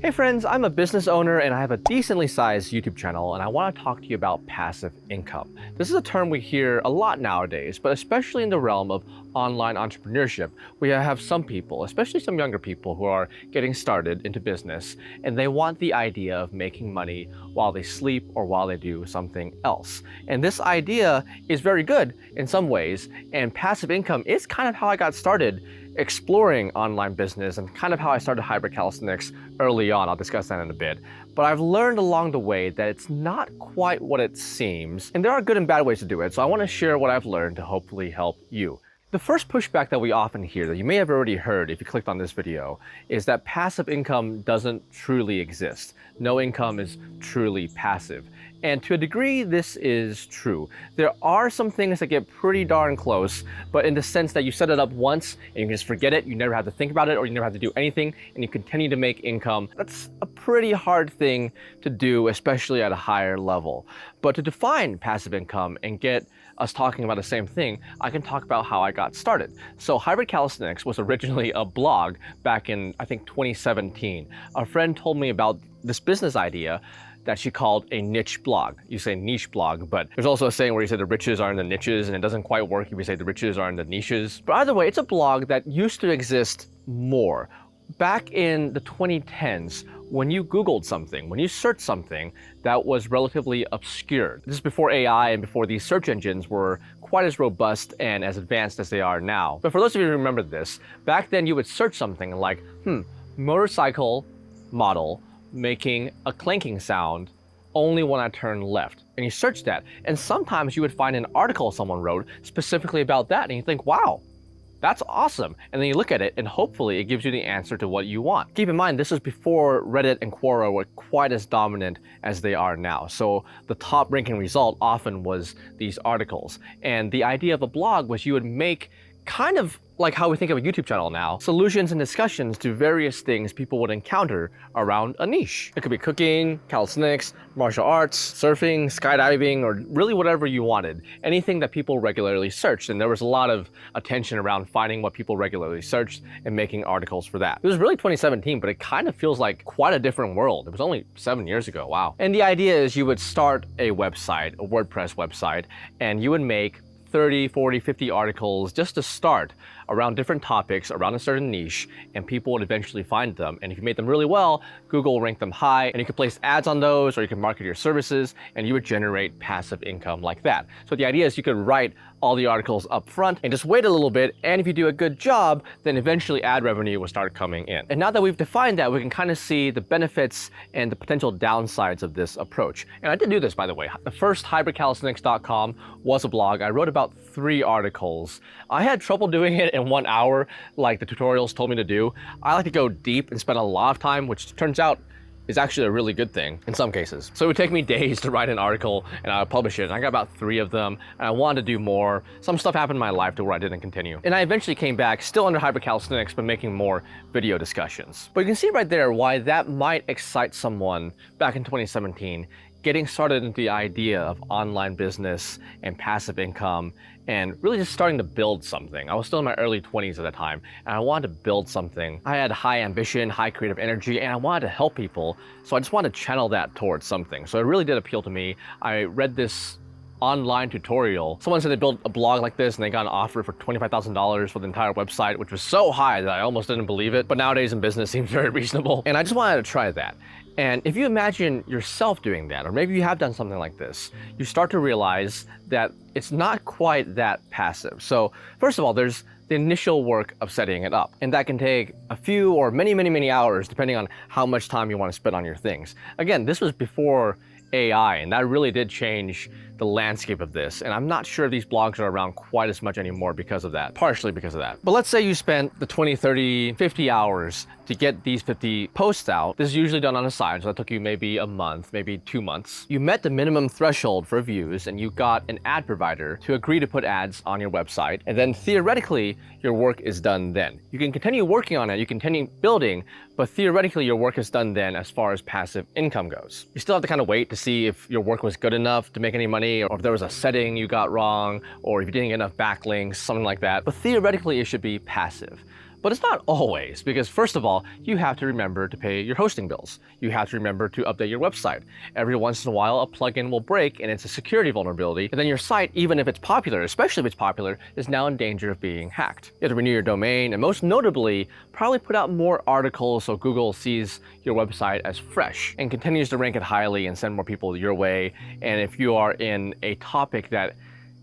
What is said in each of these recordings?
Hey friends, I'm a business owner and I have a decently sized YouTube channel and I want to talk to you about passive income. This is a term we hear a lot nowadays, but especially in the realm of online entrepreneurship, we have some people, especially some younger people who are getting started into business and they want the idea of making money while they sleep or while they do something else. And this idea is very good in some ways, and passive income is kind of how I got started exploring online business and kind of how I started hybrid calisthenics early on. I'll discuss that in a bit. But I've learned along the way that it's not quite what it seems, and there are good and bad ways to do it. So I want to share what I've learned to hopefully help you. The first pushback that we often hear, that you may have already heard if you clicked on this video, is that passive income doesn't truly exist. No income is truly passive. And to a degree, this is true. There are some things that get pretty darn close, but in the sense that you set it up once and you can just forget it, you never have to think about it, or you never have to do anything, and you continue to make income. That's a pretty hard thing to do, especially at a higher level. But to define passive income and get us talking about the same thing, I can talk about how I got started. So Hybrid Calisthenics was originally a blog back in, I think, 2017. A friend told me about this business idea that she called a niche blog. You say niche blog, but there's also a saying where you say the riches are in the niches, and it doesn't quite work if you say the riches are in the niches. But either way, it's a blog that used to exist more. Back in the 2010s, when you Googled something, when you searched something that was relatively obscure. This is before AI and before these search engines were quite as robust and as advanced as they are now. But for those of you who remember this, back then you would search something like, motorcycle model making a clanking sound only when I turn left. And you search that, and sometimes you would find an article someone wrote specifically about that, and you think, wow, that's awesome. And then you look at it and hopefully it gives you the answer to what you want. Keep in mind, this is before Reddit and Quora were quite as dominant as they are now. So the top ranking result often was these articles. And the idea of a blog was you would make kind of like how we think of a YouTube channel now, solutions and discussions to various things people would encounter around a niche. It could be cooking, calisthenics, martial arts, surfing, skydiving, or really whatever you wanted. Anything that people regularly searched. And there was a lot of attention around finding what people regularly searched and making articles for that. It was really 2017, but it kind of feels like quite a different world. It was only 7 years ago, wow. And the idea is you would start a website, a WordPress website, and you would make 30, 40, 50 articles just to start around different topics, around a certain niche, and people would eventually find them. And if you made them really well, Google will rank them high, and you could place ads on those, or you can market your services, and you would generate passive income like that. So the idea is you could write all the articles up front and just wait a little bit, and if you do a good job, then eventually ad revenue will start coming in. And now that we've defined that, we can kind of see the benefits and the potential downsides of this approach. And I did do this, by the way. The first hybridcalisthenics.com was a blog. I wrote about 3 articles. I had trouble doing it in 1 hour, like the tutorials told me to do. I like to go deep and spend a lot of time, which turns out is actually a really good thing in some cases. So it would take me days to write an article and I would publish it. And I got about 3 of them and I wanted to do more. Some stuff happened in my life to where I didn't continue. And I eventually came back, still under hybrid calisthenics, but making more video discussions. But you can see right there why that might excite someone back in 2017, getting started into the idea of online business and passive income and really just starting to build something. I was still in my early 20s at the time, and I wanted to build something. I had high ambition, high creative energy, and I wanted to help people, so I just wanted to channel that towards something. So it really did appeal to me. I read this online tutorial. Someone said they built a blog like this and they got an offer for $25,000 for the entire website, which was so high that I almost didn't believe it. But nowadays in business seems very reasonable. And I just wanted to try that. And if you imagine yourself doing that, or maybe you have done something like this, you start to realize that it's not quite that passive. So first of all, there's the initial work of setting it up. And that can take a few or many hours, depending on how much time you want to spend on your things. Again, this was before AI, and that really did change the landscape of this. And I'm not sure these blogs are around quite as much anymore because of that, partially because of that. But let's say you spent the 20, 30, 50 hours to get these 50 posts out. This is usually done on the side, so that took you maybe a month, maybe 2 months. You met the minimum threshold for views and you got an ad provider to agree to put ads on your website. And then theoretically, your work is done then. You can continue working on it, you can continue building, but theoretically your work is done then as far as passive income goes. You still have to kind of wait to see if your work was good enough to make any money, or if there was a setting you got wrong, or if you didn't get enough backlinks, something like that. But theoretically, it should be passive. But it's not always, because first of all, you have to remember to pay your hosting bills. You have to remember to update your website. Every once in a while, a plugin will break and it's a security vulnerability, and then your site, even if it's popular, especially if it's popular, is now in danger of being hacked. You have to renew your domain, and most notably, probably put out more articles so Google sees your website as fresh and continues to rank it highly and send more people your way. And if you are in a topic that,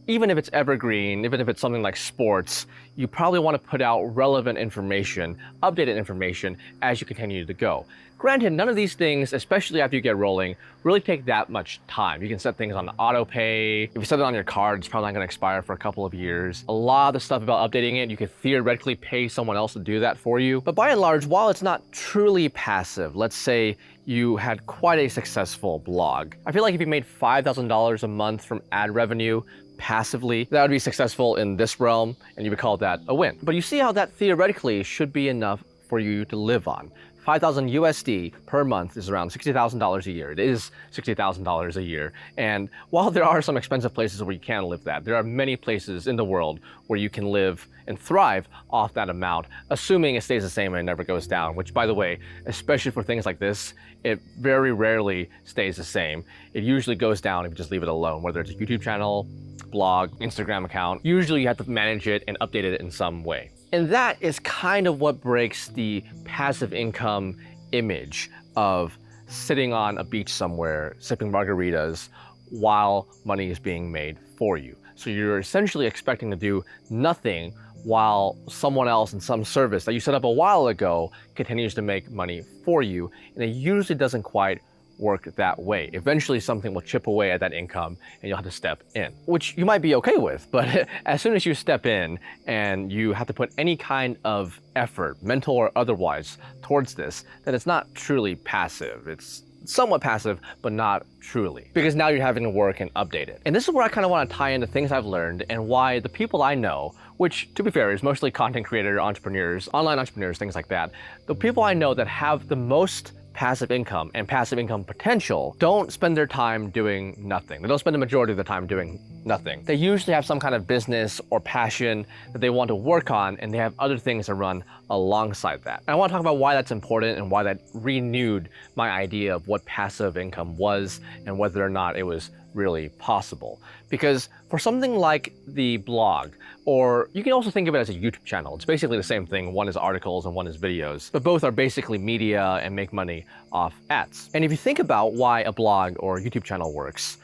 even if it's evergreen, even if it's something like sports, you probably want to put out relevant information, updated information as you continue to go. Granted, none of these things, especially after you get rolling, really take that much time. You can set things on auto pay. If you set it on your card, it's probably not going to expire for a couple of years. A lot of the stuff about updating it, you could theoretically pay someone else to do that for you. But by and large, while it's not truly passive, let's say you had quite a successful blog. I feel like if you made $5,000 a month from ad revenue, passively, that would be successful in this realm, and you would call that a win. But you see how that theoretically should be enough for you to live on. 5,000 USD per month is around $60,000 a year. It is $60,000 a year. And while there are some expensive places where you can live that, there are many places in the world where you can live and thrive off that amount, assuming it stays the same and it never goes down, which, by the way, especially for things like this, it very rarely stays the same. It usually goes down if you just leave it alone, whether it's a YouTube channel, blog, Instagram account. Usually you have to manage it and update it in some way. And that is kind of what breaks the passive income image of sitting on a beach somewhere, sipping margaritas while money is being made for you. So you're essentially expecting to do nothing while someone else in some service that you set up a while ago continues to make money for you. And it usually doesn't quite work that way. Eventually something will chip away at that income and you'll have to step in, which you might be okay with, but as soon as you step in and you have to put any kind of effort, mental or otherwise, towards this, then it's not truly passive. It's somewhat passive, but not truly, because now you're having to work and update it. And this is where I kind of want to tie into things I've learned and why the people I know, which to be fair is mostly content creator, entrepreneurs, online entrepreneurs, things like that, the people I know that have the most passive income and passive income potential don't spend their time doing nothing. They don't spend the majority of the time doing nothing. They usually have some kind of business or passion that they want to work on, and they have other things to run alongside that. And I want to talk about why that's important and why that renewed my idea of what passive income was and whether or not it was really possible. Because for something like the blog, or you can also think of it as a YouTube channel, it's basically the same thing. One is articles and one is videos, but both are basically media and make money off ads. And if you think about why a blog or YouTube channel works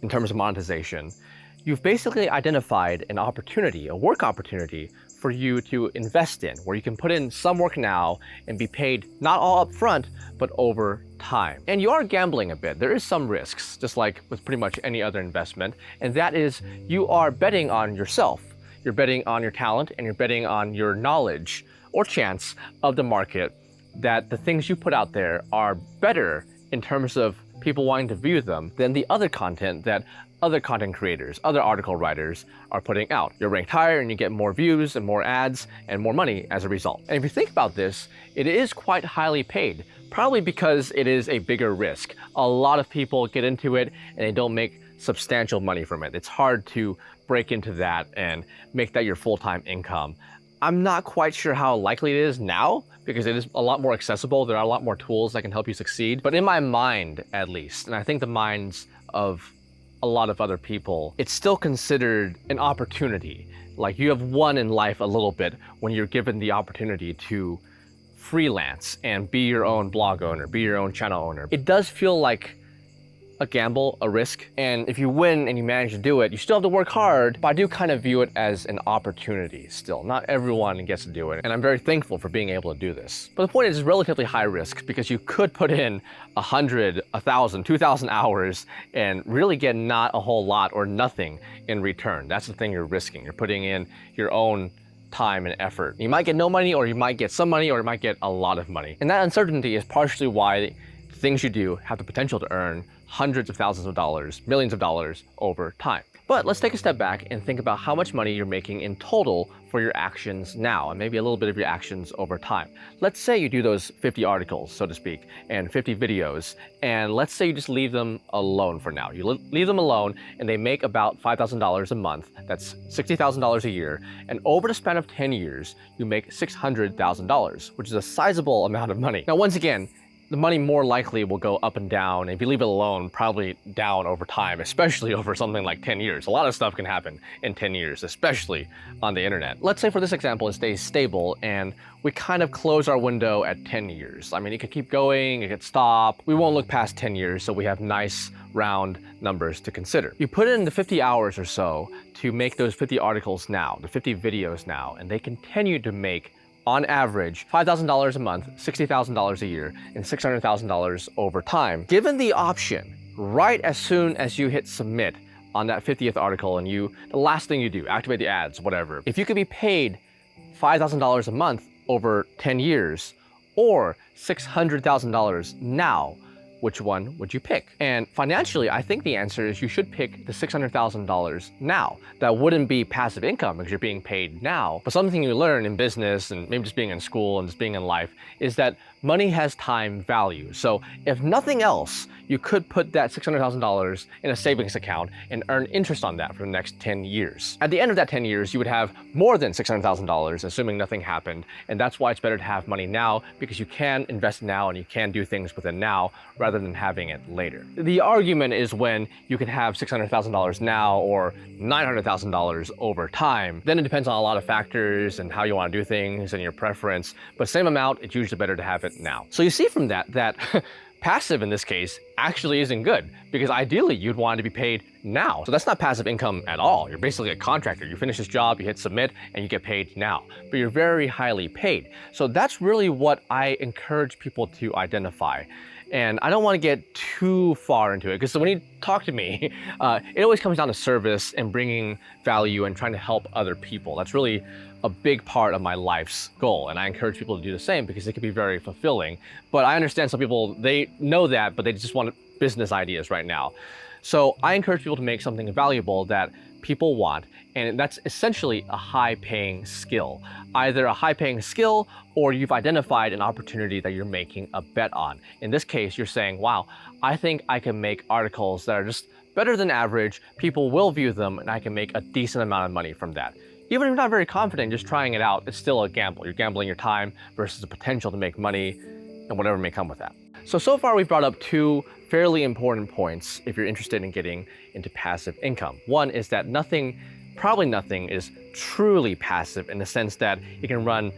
in terms of monetization, you've basically identified an opportunity, a work opportunity for you to invest in, where you can put in some work now and be paid not all up front, but over time. And you are gambling a bit. There is some risks, just like with pretty much any other investment, and that is you are betting on yourself. You're betting on your talent and you're betting on your knowledge or chance of the market that the things you put out there are better in terms of people wanting to view them than the other content that other content creators, other article writers are putting out. You're ranked higher and you get more views and more ads and more money as a result. And if you think about this, it is quite highly paid, probably because it is a bigger risk. A lot of people get into it and they don't make substantial money from it. It's hard to break into that and make that your full-time income. I'm not quite sure how likely it is now because it is a lot more accessible. There are a lot more tools that can help you succeed. But in my mind, at least, and I think the minds of a lot of other people, it's still considered an opportunity. Like you have won in life a little bit when you're given the opportunity to freelance and be your own blog owner, be your own channel owner. It does feel like a gamble, a risk, and if you win and you manage to do it, you still have to work hard, but I do kind of view it as an opportunity still. Not everyone gets to do it, and I'm very thankful for being able to do this. But the point is, it's relatively high risk because you could put in 100, 1,000, 2,000 hours and really get not a whole lot or nothing in return. That's the thing you're risking. You're putting in your own time and effort. You might get no money, or you might get some money, or you might get a lot of money. And that uncertainty is partially why things you do have the potential to earn hundreds of thousands of dollars, millions of dollars over time. But let's take a step back and think about how much money you're making in total for your actions now, and maybe a little bit of your actions over time. Let's say you do those 50 articles, so to speak, and 50 videos, and let's say you just leave them alone for now. You leave them alone, and they make about $5,000 a month. That's $60,000 a year. And over the span of 10 years, you make $600,000, which is a sizable amount of money. Now, once again, the money more likely will go up and down. If you leave it alone, probably down over time, especially over something like 10 years. A lot of stuff can happen in 10 years, especially on the internet. Let's say for this example, it stays stable and we kind of close our window at 10 years. I mean, it could keep going, it could stop. We won't look past 10 years, so we have nice round numbers to consider. You put in the 50 hours or so to make those 50 articles now, the 50 videos now, and they continue to make on average, $5,000 a month, $60,000 a year, and $600,000 over time. Given the option, right as soon as you hit submit on that 50th article and the last thing you do, activate the ads, whatever, if you could be paid $5,000 a month over 10 years or $600,000 now, which one would you pick? And financially, I think the answer is you should pick the $600,000 now. That wouldn't be passive income because you're being paid now. But something you learn in business and maybe just being in school and just being in life is that money has time value. So if nothing else, you could put that $600,000 in a savings account and earn interest on that for the next 10 years. At the end of that 10 years, you would have more than $600,000, assuming nothing happened. And that's why it's better to have money now, because you can invest now and you can do things with it now rather than having it later. The argument is when you can have $600,000 now or $900,000 over time. Then it depends on a lot of factors and how you want to do things and your preference. But same amount, it's usually better to have it now. So you see from that passive in this case actually isn't good, because ideally you'd want to be paid now. So that's not passive income at all. You're basically a contractor. You finish this job, you hit submit, and you get paid now. But you're very highly paid. So that's really what I encourage people to identify. And I don't want to get too far into it, because when you talk to me, it always comes down to service and bringing value and trying to help other people. That's really a big part of my life's goal. And I encourage people to do the same because it can be very fulfilling. But I understand some people, they know that, but they just want business ideas right now. So I encourage people to make something valuable that people want. And that's essentially a high-paying skill. Either a high-paying skill or you've identified an opportunity that you're making a bet on. In this case, you're saying, wow, I think I can make articles that are just better than average, people will view them, and I can make a decent amount of money from that. Even if you're not very confident, just trying it out, it's still a gamble. You're gambling your time versus the potential to make money and whatever may come with that. So far we've brought up two fairly important points if you're interested in getting into passive income. One is that probably nothing is truly passive in the sense that it can run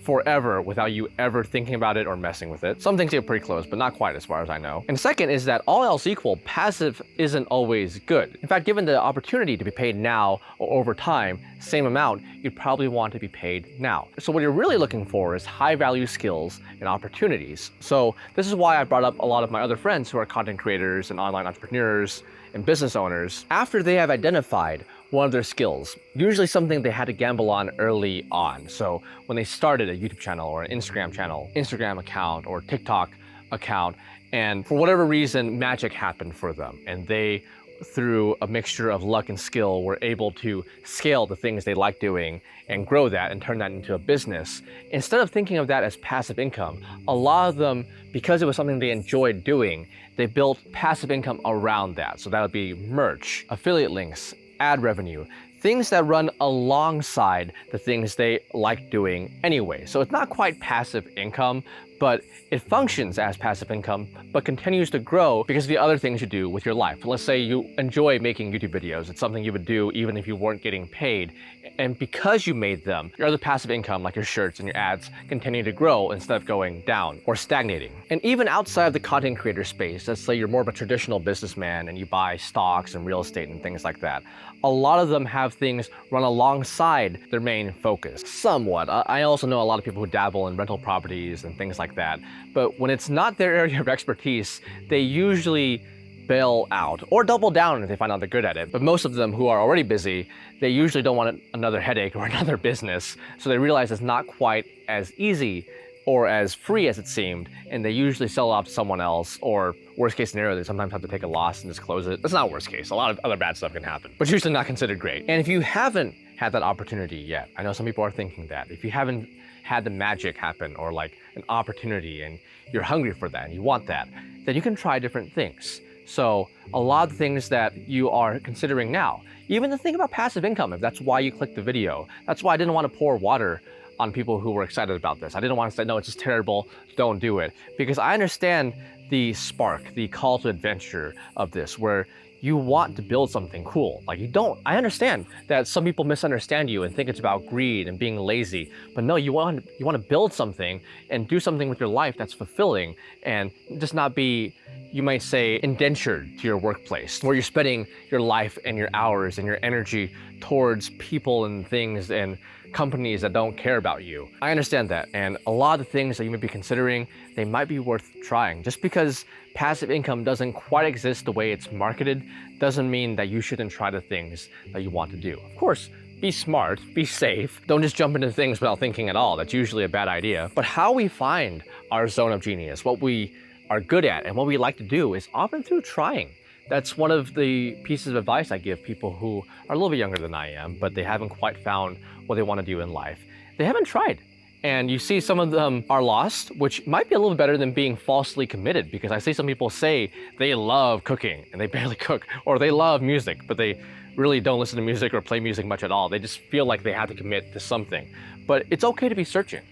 forever without you ever thinking about it or messing with it. Some things get pretty close, but not quite as far as I know. And second is that all else equal, passive isn't always good. In fact, given the opportunity to be paid now or over time, same amount, you'd probably want to be paid now. So what you're really looking for is high value skills and opportunities. So this is why I brought up a lot of my other friends who are content creators and online entrepreneurs and business owners. After they have identified one of their skills, usually something they had to gamble on early on. So when they started a YouTube channel or an Instagram account or TikTok account, and for whatever reason, magic happened for them. And they, through a mixture of luck and skill, were able to scale the things they like doing and grow that and turn that into a business. Instead of thinking of that as passive income, a lot of them, because it was something they enjoyed doing, they built passive income around that. So that would be merch, affiliate links, ad revenue, things that run alongside the things they like doing anyway. So it's not quite passive income, but it functions as passive income, but continues to grow because of the other things you do with your life. Let's say you enjoy making YouTube videos. It's something you would do even if you weren't getting paid. And because you made them, your other passive income, like your shirts and your ads, continue to grow instead of going down or stagnating. And even outside of the content creator space, let's say you're more of a traditional businessman and you buy stocks and real estate and things like that, a lot of them have things run alongside their main focus. Somewhat. I also know a lot of people who dabble in rental properties and things like that. But when it's not their area of expertise, they usually bail out or double down if they find out they're good at it. But most of them who are already busy, they usually don't want another headache or another business. So they realize it's not quite as easy or as free as it seemed, and they usually sell it off to someone else, or worst case scenario, they sometimes have to take a loss and just close it. That's not worst case. A lot of other bad stuff can happen, but usually not considered great. And if you haven't had that opportunity yet, I know some people are thinking that, if you haven't had the magic happen or like an opportunity and you're hungry for that and you want that, then you can try different things. So a lot of the things that you are considering now, even the thing about passive income, if that's why you clicked the video, that's why I didn't want to pour water on people who were excited about this. I didn't want to say, no, it's just terrible, don't do it. Because I understand the spark, the call to adventure of this, where you want to build something cool. Like I understand that some people misunderstand you and think it's about greed and being lazy, but no, you want to build something and do something with your life that's fulfilling and just not be, you might say, indentured to your workplace, where you're spending your life and your hours and your energy towards people and things and companies that don't care about you. I understand that, and a lot of the things that you may be considering, they might be worth trying. Just because passive income doesn't quite exist the way it's marketed doesn't mean that you shouldn't try the things that you want to do. Of course, be smart, be safe, don't just jump into things without thinking at all. That's usually a bad idea. But how we find our zone of genius, what we are good at and what we like to do, is often through trying. That's one of the pieces of advice I give people who are a little bit younger than I am, but they haven't quite found what they want to do in life. They haven't tried. And you see some of them are lost, which might be a little better than being falsely committed, because I see some people say they love cooking and they barely cook, or they love music, but they really don't listen to music or play music much at all. They just feel like they have to commit to something. But it's okay to be searching.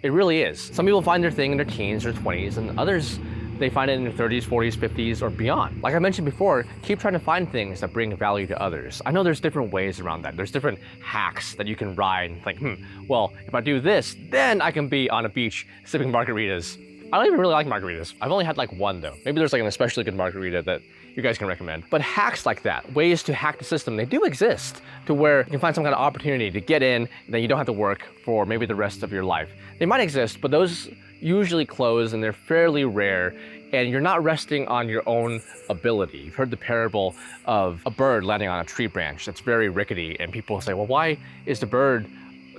It really is. Some people find their thing in their teens or 20s, and others, they find it in their 30s, 40s, 50s, or beyond. Like I mentioned before, keep trying to find things that bring value to others. I know there's different ways around that. There's different hacks that you can ride and think, well, if I do this, then I can be on a beach sipping margaritas. I don't even really like margaritas. I've only had like one though. Maybe there's like an especially good margarita that you guys can recommend. But hacks like that, ways to hack the system, they do exist, to where you can find some kind of opportunity to get in, and then you don't have to work for maybe the rest of your life. They might exist, but those usually close and they're fairly rare, and you're not resting on your own ability. You've heard the parable of a bird landing on a tree branch that's very rickety, and people say, well, why is the bird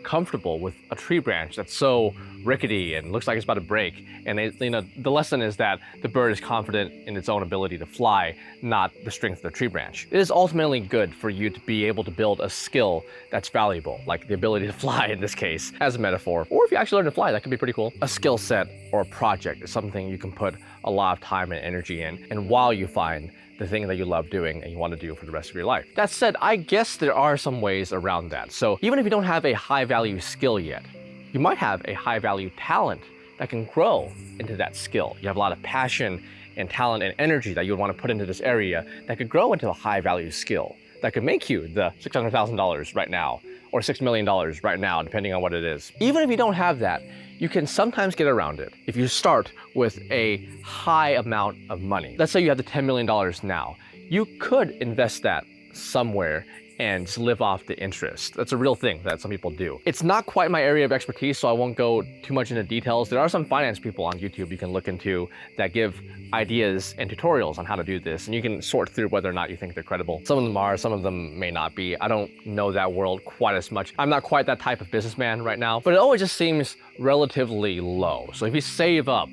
comfortable with a tree branch that's so rickety and looks like it's about to break? And the lesson is that the bird is confident in its own ability to fly, not the strength of the tree branch. It is ultimately good for you to be able to build a skill that's valuable, like the ability to fly in this case, as a metaphor. Or if you actually learn to fly, that could be pretty cool. A skill set or a project is something you can put a lot of time and energy in, and while you find the thing that you love doing and you want to do for the rest of your life. That said, I guess there are some ways around that. So even if you don't have a high value skill yet, you might have a high value talent that can grow into that skill. You have a lot of passion and talent and energy that you would want to put into this area that could grow into a high value skill that could make you the $600,000 right now, or $6 million right now, depending on what it is. Even if you don't have that, you can sometimes get around it if you start with a high amount of money. Let's say you have the $10 million now. You could invest that somewhere and just live off the interest. That's a real thing that some people do. It's not quite my area of expertise, so I won't go too much into details. There are some finance people on YouTube you can look into that give ideas and tutorials on how to do this, and you can sort through whether or not you think they're credible. Some of them are, some of them may not be. I don't know that world quite as much. I'm not quite that type of businessman right now, but it always just seems relatively low. So if you save up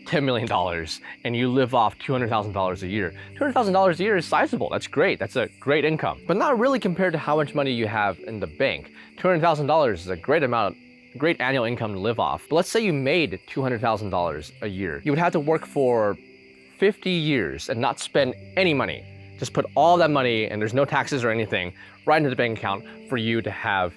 $10 million and you live off $200,000 a year. $200,000 a year is sizable. That's great. That's a great income, but not really compared to how much money you have in the bank. $200,000 is a great amount, great annual income to live off. But let's say you made $200,000 a year. You would have to work for 50 years and not spend any money. Just put all that money, and there's no taxes or anything, right into the bank account for you to have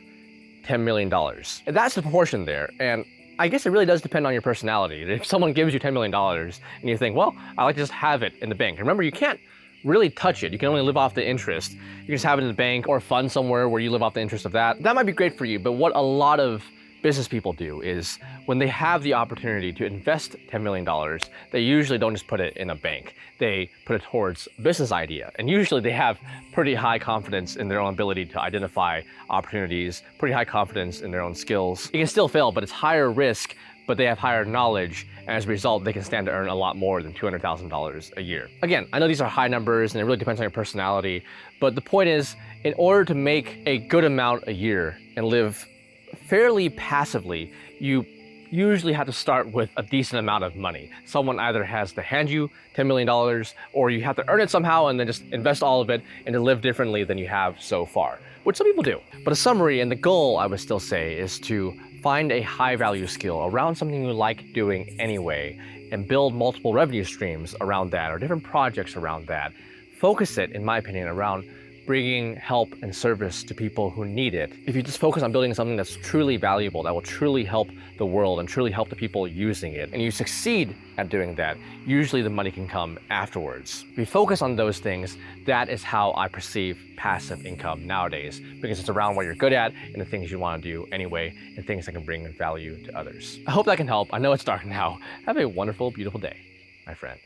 $10 million. And that's the proportion there. And I guess it really does depend on your personality. If someone gives you $10 million and you think, well, I like to just have it in the bank. Remember, you can't really touch it. You can only live off the interest. You can just have it in the bank or fund somewhere where you live off the interest of that. That might be great for you, but what a lot of business people do is when they have the opportunity to invest $10 million, they usually don't just put it in a bank. They put it towards a business idea. And usually they have pretty high confidence in their own ability to identify opportunities, pretty high confidence in their own skills. It can still fail, but it's higher risk, but they have higher knowledge. And as a result, they can stand to earn a lot more than $200,000 a year. Again, I know these are high numbers and it really depends on your personality, but the point is, in order to make a good amount a year and live fairly passively, you usually have to start with a decent amount of money. Someone either has to hand you $10 million or you have to earn it somehow and then just invest all of it and to live differently than you have so far, which some people do. But a summary and the goal, I would still say, is to find a high value skill around something you like doing anyway and build multiple revenue streams around that or different projects around that. Focus it, in my opinion, around bringing help and service to people who need it. If you just focus on building something that's truly valuable, that will truly help the world and truly help the people using it, and you succeed at doing that, usually the money can come afterwards. If you focus on those things, that is how I perceive passive income nowadays, because it's around what you're good at and the things you want to do anyway, and things that can bring value to others. I hope that can help. I know it's dark now. Have a wonderful, beautiful day, my friend.